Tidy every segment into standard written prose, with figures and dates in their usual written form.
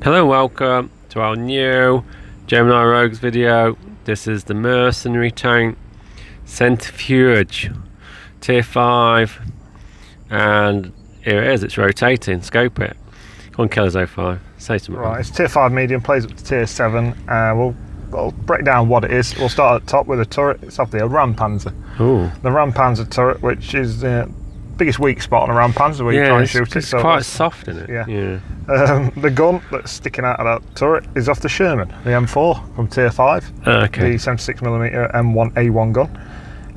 Hello, welcome to our new Gemini Rogues video. This is the Mercenary Tank Centrifuge Tier 5, and here it is, it's rotating. Scope it. Go on, Killers 05. Say something. Right, it's Tier 5 medium, plays up to Tier 7. We'll break down what it is. We'll start at the top with a turret. It's off the Ram Panzer. Ooh. The Ram Panzer turret, which is the biggest weak spot on a Ram Panzer where you try and shoot it. It's quite soft, isn't it? Yeah. The gun that's sticking out of that turret is off the Sherman, the M4 from Tier 5. Okay. The 76mm M1A1 gun.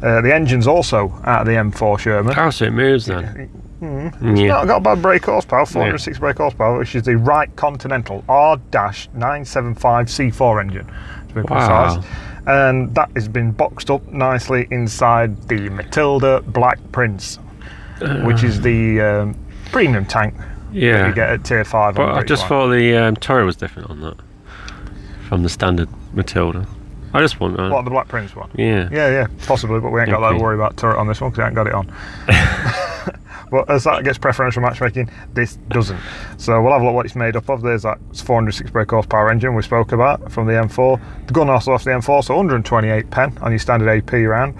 The engine's also out of the M4 Sherman. Oh, so it moves then. It's not got bad brake horsepower, 406 brake horsepower, which is the Wright Continental R-975C4 engine, to be precise. And that has been boxed up nicely inside the Matilda Black Prince, which is the premium tank that you get at Tier 5. But I just thought the turret was different on that from the standard Matilda. I just want What, the Black Prince one? Yeah, possibly, but we ain't got that to worry about turret on this one because I ain't got it on. But as that gets preferential matchmaking, this doesn't. So we'll have a look what it's made up of. There's that 406 brake horsepower engine we spoke about from the M4. The gun also off the M4, so 128 pen on your standard AP round.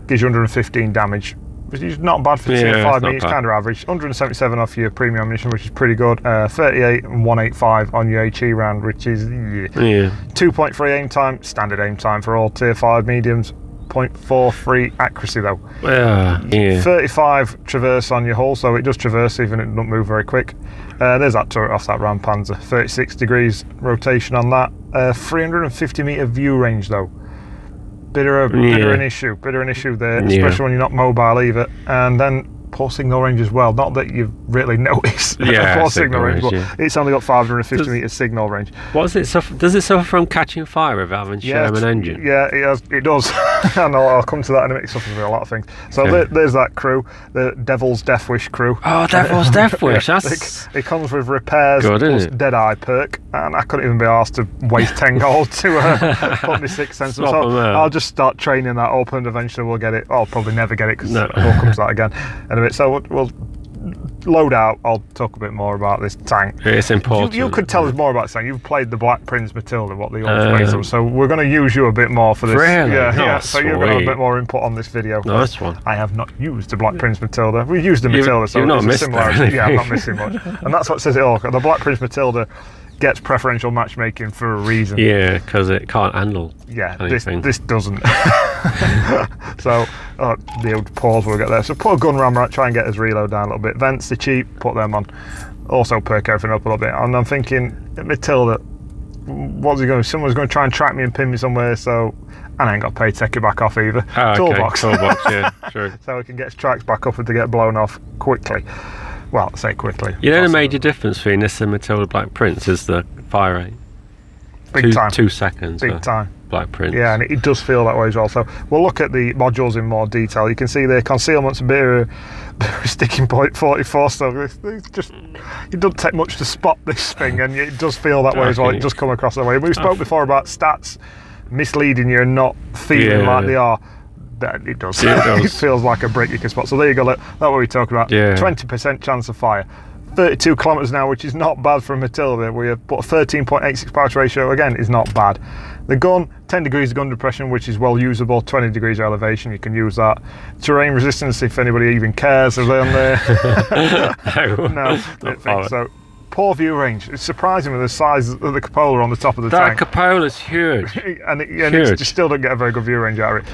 Gives you 115 damage, which is not bad for Tier 5, it's kind of average. 177 off your premium ammunition, which is pretty good. 38 and 185 on your HE round, which is 2.3 aim time, standard aim time for all Tier 5 mediums. 0.43 accuracy though. 35 traverse on your hull, so it does traverse even if it doesn't move very quick. There's that turret off that Ram Panzer. 36 degrees rotation on that. 350 metre view range though. Bit of an issue there, especially when you're not mobile either. And then poor signal range as well. Not that you've really noticed poor signal range, but it's only got 550 metre signal range. Does it suffer from catching fire with having Sherman engine? Yeah, it does. And I'll come to that in a minute. It suffers with a lot of things. So there's that crew, the Devil's Death Wish crew. Oh, Devil's Death Wish. It comes with repairs plus Deadeye perk, and I couldn't even be asked to waste 10 gold to put me 6 cents. So I'll just start training that up, and eventually we'll get it. I'll probably never get it because we'll come to that again in a bit. So we'll load out. I'll talk a bit more about this tank. It's important. You could tell us more about this tank. You've played the Black Prince Matilda, what the old based on. So we're going to use you a bit more for this. Really? Yeah. So you're going to have a bit more input on this video. Nice one. I have not used the Black Prince Matilda. We've used the Matilda, so it's a similarity. Yeah, I'm not missing much. And that's what says it all. The Black Prince Matilda gets preferential matchmaking for a reason. Yeah, because it can't handle. Yeah, this doesn't. So the old pause we'll get there. So put a gun ram right, try and get his reload down a little bit. Vents are cheap, put them on. Also perk everything up a little bit. And I'm thinking, Matilda, what's he going to do? Someone's going to try and track me and pin me somewhere, so and I ain't got to pay to take it back off either. Toolbox, yeah, true. So we can get his tracks back up and to get blown off quickly. Well, I say quickly. You know the major difference between this and Matilda Black Prince is the fire rate. Big time. 2 seconds. Big time. Black Prince. Yeah, and it does feel that way as well. So we'll look at the modules in more detail. You can see the concealment's a bit of a sticking point 44, so it's just, it doesn't take much to spot this thing, and it does feel that way as well. It does come across that way. We spoke before about stats misleading you and not feeling like they are. It does. It feels like a brick you can spot. So there you go. That's what we talk about. 20% chance of fire. 32 kilometers an hour, which is not bad for a Matilda. We have put a 13.86 power to ratio. Again, is not bad. The gun, 10 degrees of gun depression, which is well usable. 20 degrees of elevation, you can use that. Terrain resistance, if anybody even cares, is on there. No, don't think so. Poor view range. It's surprising with the size of the cupola on the top of the tank. That cupola's huge. and you still don't get a very good view range out of it.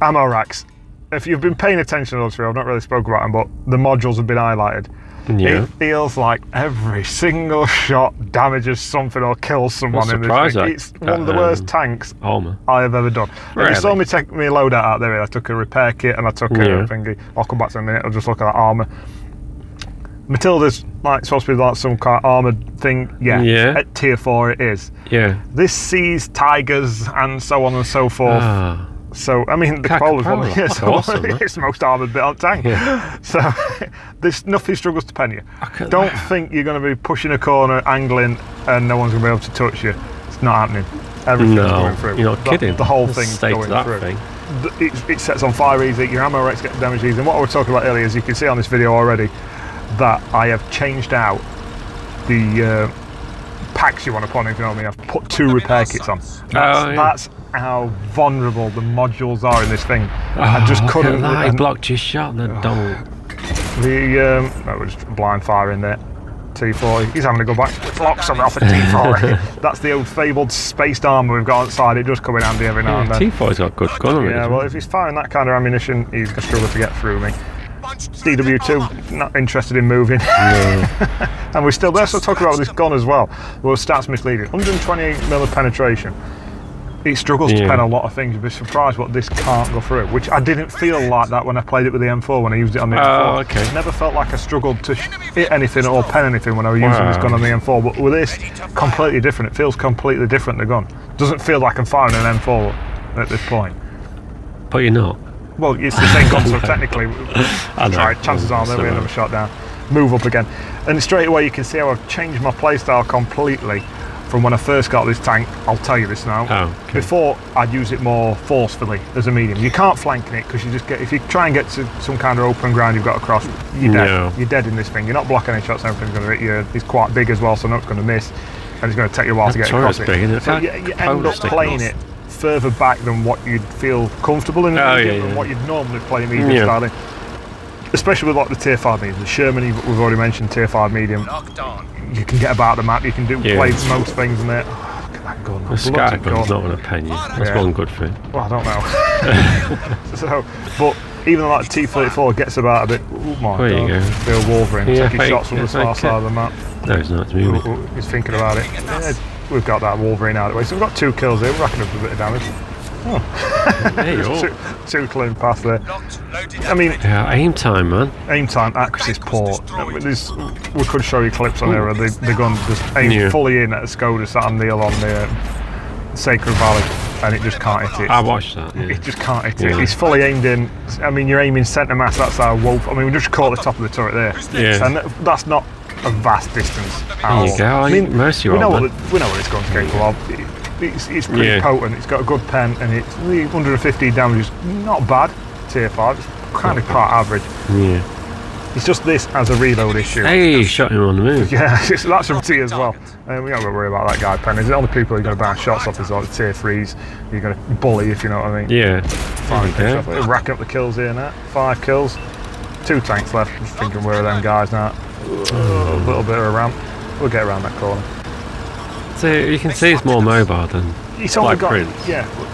Ammo racks. If you've been paying attention to those three, I've not really spoken about them, but the modules have been highlighted. It feels like every single shot damages something or kills someone in this thing. It's one of the worst tanks I have ever done. Really? You saw me take me loadout out there. I took a repair kit and I took a thingy. I'll come back to it in a minute. I'll just look at that armour. Matilda's supposed to be like some kind of armoured thing. At Tier 4 it is. This sees tigers and so on and so forth. So, I mean, the Cupola's awesome, it's the most armoured bit on the tank. So, nothing struggles to pen you. Don't think you're going to be pushing a corner, angling, and no one's going to be able to touch you. It's not happening. Everything's going through. You're not kidding. The whole thing's going through. It sets on fire easy, your ammo rates get damaged easy. And what we were talking about earlier is you can see on this video already that I have changed out the packs you want to put on, if you know what I mean. I've put 2 repair kits on. That's how vulnerable the modules are in this thing. I just couldn't. He blocked your shot, the donk. We're just blind fire in there. T40. He's having to go back. Blocks something off a T40. That's the old fabled spaced armour we've got outside. It does come in handy every now and then. T40's got good gun on it. Yeah, well, if he's firing that kind of ammunition, he's going to struggle to get through me. DW2, not interested in moving. Yeah. And we're still there, so talk about this gun as well. Well, stats misleading. 128mm of penetration. It struggles to pen a lot of things. You'd be surprised what this can't go through, which I didn't feel like that when I played it with the M4, when I used it on the M4. Okay. Never felt like I struggled to hit anything or pen anything when I was using this gun on the M4, but with this, completely different. It feels completely different, the gun. Doesn't feel like I'm firing an M4 at this point. But you're not. Well, it's the same gun, so technically, chances are they'll be another shot down. Move up again. And straight away you can see how I've changed my playstyle completely from when I first got this tank. I'll tell you this now. Before, I'd use it more forcefully as a medium. You can't flank in it, because you just get, if you try and get to some kind of open ground you've got to cross, you're dead. No. You're dead in this thing. You're not blocking any shots, everything's going to hit you. He's quite big as well, so not going to miss. And it's going to take you a while to get across it. So you end up playing it further back than what you'd feel comfortable in, and what you'd normally play medium style in. Especially with like the tier 5 medium. The Sherman, we've already mentioned, tier 5 medium. You can get about the map, you can play most things in there. The scatter gun's not going to pen you. That's one good thing. Well, I don't know. So, but even though that T-34 gets about a bit, oh my god, you go. The Wolverine taking shots from the far side of the map. No, he's not. It's moving. He's thinking about it. Yeah, we've got that Wolverine out of the way, so we've got 2 kills here. We're racking up a bit of damage. Oh. two clean paths there. I mean, aim time, man. Aim time, accuracy is poor. We could show you clips on here of the gun just aimed fully in at a Skoda sat on Neil on the Sacred Valley, and it just can't hit it. I watched that. It just can't hit it. It's fully aimed in. I mean, you're aiming centre mass. That's our wolf. I mean, we just caught the top of the turret there. Yeah. And that's not a vast distance at all. There you go. I mean, we know what this gun's capable of. It's pretty potent. It's got a good pen, and it's 150 damage is not bad. Tier 5, it's kind of part average. Yeah. It's just this as a reload issue. Hey, shot him on the move. Yeah, that's from T as well. We don't got to worry about that guy pen. The only people who are going to bounce shots off is like the tier 3s. You're going to bully, if you know what I mean. Yeah. Racking up the kills here now. 5 kills. 2 tanks left. Just thinking where are them guys now. A little bit of a ramp. We'll get around that corner. So you can see it's more mobile than Black Prince.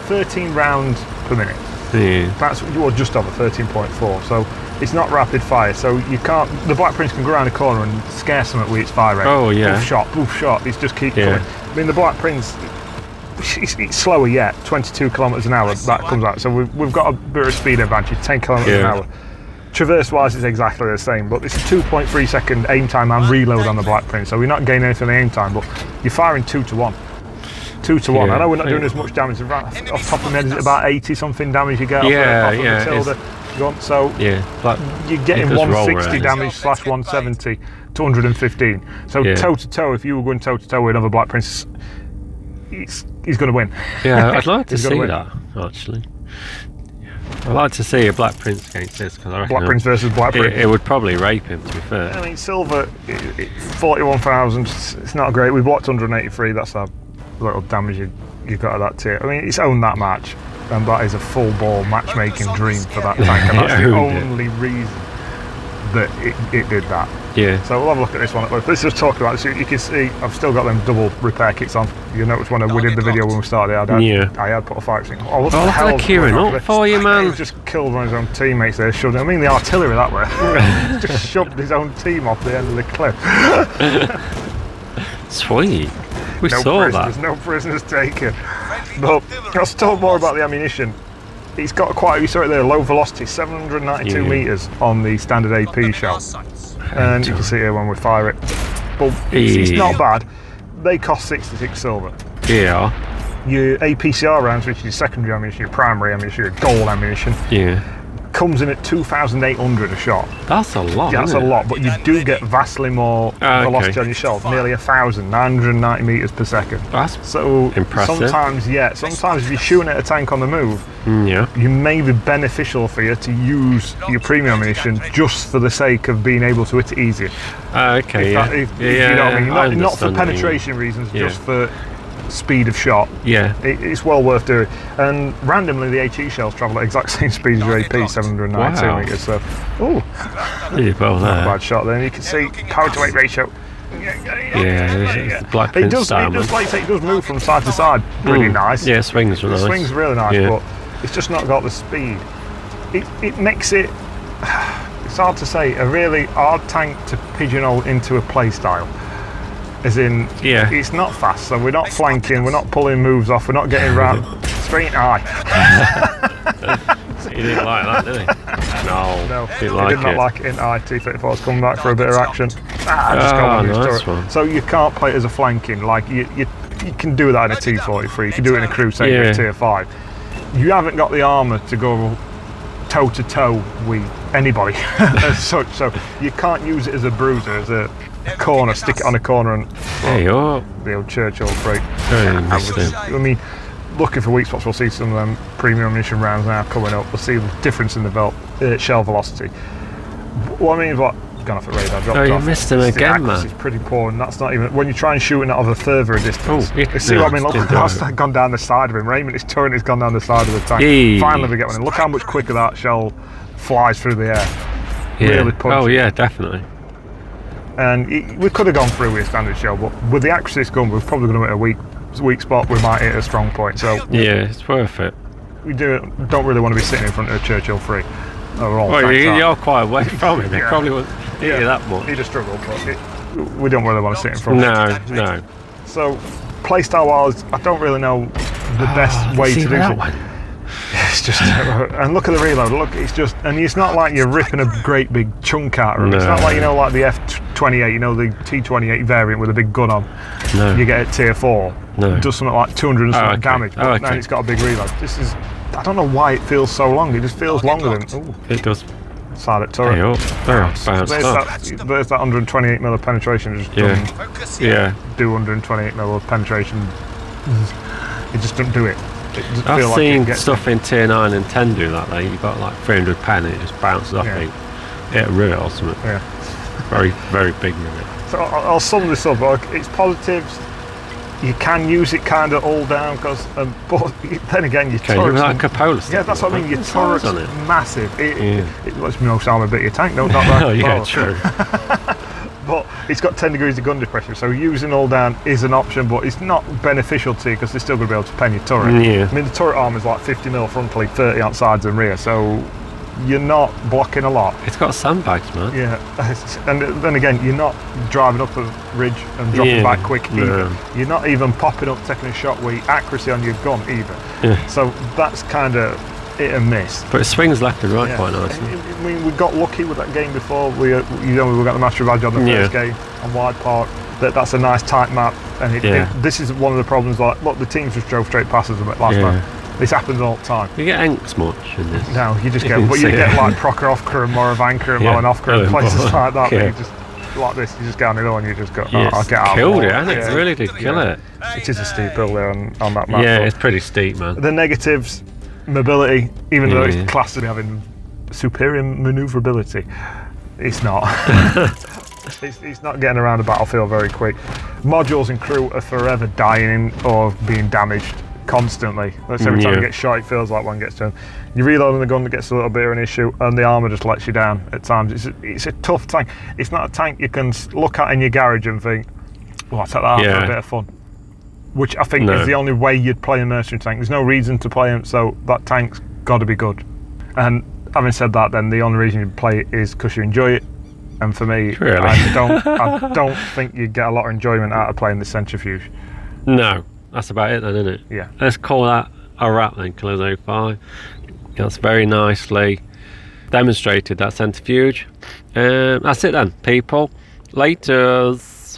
13 rounds per minute. Yeah. That's just over 13.4. So it's not rapid fire. So you can't. The Black Prince can go around the corner and scare something with its fire rate. Oh yeah. Boof shot. It's just keep coming. I mean, the Black Prince, it's slower yet. 22 kilometers an hour. That comes out. So we've got a bit of speed advantage. 10 kilometers an hour. Traverse wise it's exactly the same, but it's 2.3 second aim time and reload on the Black Prince, so we're not gaining anything in aim time, but you're firing 2 to 1. 2 to 1. I know we're not doing as much damage. Off the top of my head, is it about 80 something damage you get off the Matilda gun? So you're getting 160 damage / 170 to 115. So toe to toe, if you were going toe to toe with another Black Prince, he's going to win. Yeah, I'd like to see that actually. I'd like to see a Black Prince against this, because I reckon Black Prince versus Black Prince. It would probably rape him, to be fair. I mean, silver, 41,000. It's not great. We blocked 183. That's how little damage you got at that tier. I mean, it's owned that match, and that is a full ball matchmaking dream for that tank, and that's the only reason that it did that. Yeah. So we'll have a look at this one. Let's just talk about this. You can see I've still got them double repair kits on. You noticed when we did the video when we started, I had put a fire extinguisher. Oh, what the hell? They're queuing up for you, man. He just killed one of his own teammates there. Shoved. I mean, the artillery that way. Just shoved his own team off the end of the cliff. Sweet. We saw that. No prisoners taken. But let's talk more about the ammunition. It's got quite, you saw it there, low velocity, 792 metres on the standard AP shell. And you can see here when we fire it. But it's not bad. They cost 66 silver. Yeah. Your APCR rounds, which is your secondary ammunition, your primary ammunition, your gold ammunition. Yeah. comes in at 2,800 a shot. That's a lot. Yeah, that's a lot, but you do get vastly more velocity on your shells, nearly 1,990 meters per second. That's so impressive. Sometimes if you're shooting at a tank on the move, you may be beneficial for you to use your premium ammunition just for the sake of being able to hit it easier. Okay, if you know what I mean, not for penetration reasons, just for speed of shot. Yeah, it's well worth doing. And randomly, the HE shells travel at the exact same speed as your AP, 792 meters. So, well, not a bad shot. Then you can see power to weight ratio. It's the Black Prince style. It does move from side to side pretty nice. Yeah, swings really nice. Swings really nice, but it's just not got the speed. It makes it. It's hard to say. A really hard tank to pigeonhole into a play style. As in, it's not fast, so we're not flanking, we're not pulling moves off, we're not getting round straight eye. He didn't like that, did he? No, he did not like it in eye. T-34's coming back for a bit of action. Nice one. So you can't play it as a flanking, like you can do that in a T-43, you can do it in a Crusader Tier 5. You haven't got the armour to go toe-to-toe with anybody as such, so you can't use it as a bruiser, as a corner, stick it on a corner and the old Churchill freak. I mean, looking for weak spots, we'll see some of them premium ammunition rounds now coming up. We'll see the difference in the shell velocity. What I mean is gone off at radar, dropped off. You missed him again, man. It's pretty poor, and that's not even when you try and shoot it out of a further distance. You see what I mean? Look, that's gone down the side of him. Raymond, his turret has gone down the side of the tank. Finally, we get one in. Look how much quicker that shell flies through the air. Really punches. Oh yeah, definitely. And we could have gone through with a standard shell, but with the accuracy it's gone, we're probably going to hit a weak spot. We might hit a strong point. So it's worth it. We don't really want to be sitting in front of a Churchill free. You're quite away from him. He probably wouldn't hit you that much. He'd have struggled, but we don't really want to sit in front of him. No. So playstyle wise, I don't really know the best way to do it. It's just, and look at the reload. Look, and it's not like you're ripping a great big chunk out of it. It's not like like the F28, the T28 variant with a big gun on. No. You get it Tier 4. No. It does something like 200 and something damage, but now it's got a big reload. I don't know why it feels so long. It just feels longer than. It does. Silent turret. There's that 128mm of penetration. Do 128mm of penetration. It just doesn't do it. I've seen stuff in Tier 9 and 10 do that. You've got like 300 pen and it just bounces off. It really awesome. Very, very big minute. So I'll sum this up. It's positives. You can use it kind of all down because, but then again, your turret's like a polar stick. Yeah, that's what I mean. Your turret's massive. It lets me know sound a bit of your tank. No, not that. True. But it's got 10 degrees of gun depression, so using all down is an option, but it's not beneficial to you because they're still going to be able to pen your turret. I mean, the turret arm is like 50mm frontally, 30 on sides and rear, so you're not blocking a lot. It's got sandbags, man. Yeah, and then again, you're not driving up a ridge and dropping back quick either. You're not even popping up, taking a shot with accuracy on your gun either. So that's kind of hit and miss. But it swings left and right quite nicely. I mean, we got lucky with that game before. We got the Master Badge on the first game on Wide Park. That's a nice tight map, and this is one of the problems. Like, look, the teams just drove straight past us last time. This happens all the time. You get Anks much in this? No, you just get, but you get like Prokhorovka and Moravanka and Malinovka and places like that. But you just like this, you just get on the hill and you just go, I'll get out. Killed it, hasn't it? It really did kill it. It is a steep hill there on that map. Yeah, it's pretty steep, man. The negatives. Mobility, even though it's classed as having superior manoeuvrability, it's not. it's not getting around the battlefield very quick. Modules and crew are forever dying or being damaged constantly. That's every time you get shot, it feels like one gets done. You reload the gun, that gets a little bit of an issue, and the armour just lets you down at times. It's a tough tank. It's not a tank you can look at in your garage and think, well, I'll take that out for a bit of fun. Which I think is the only way you'd play a Mercenary Tank. There's no reason to play him, so that tank's got to be good. And having said that, then the only reason you play it is because you enjoy it. And for me, I don't think you get a lot of enjoyment out of playing the Centrifuge. No, that's about it then, isn't it? Yeah. Let's call that a wrap then, Killers 05. That's very nicely demonstrated, that Centrifuge. That's it then, people. Laters.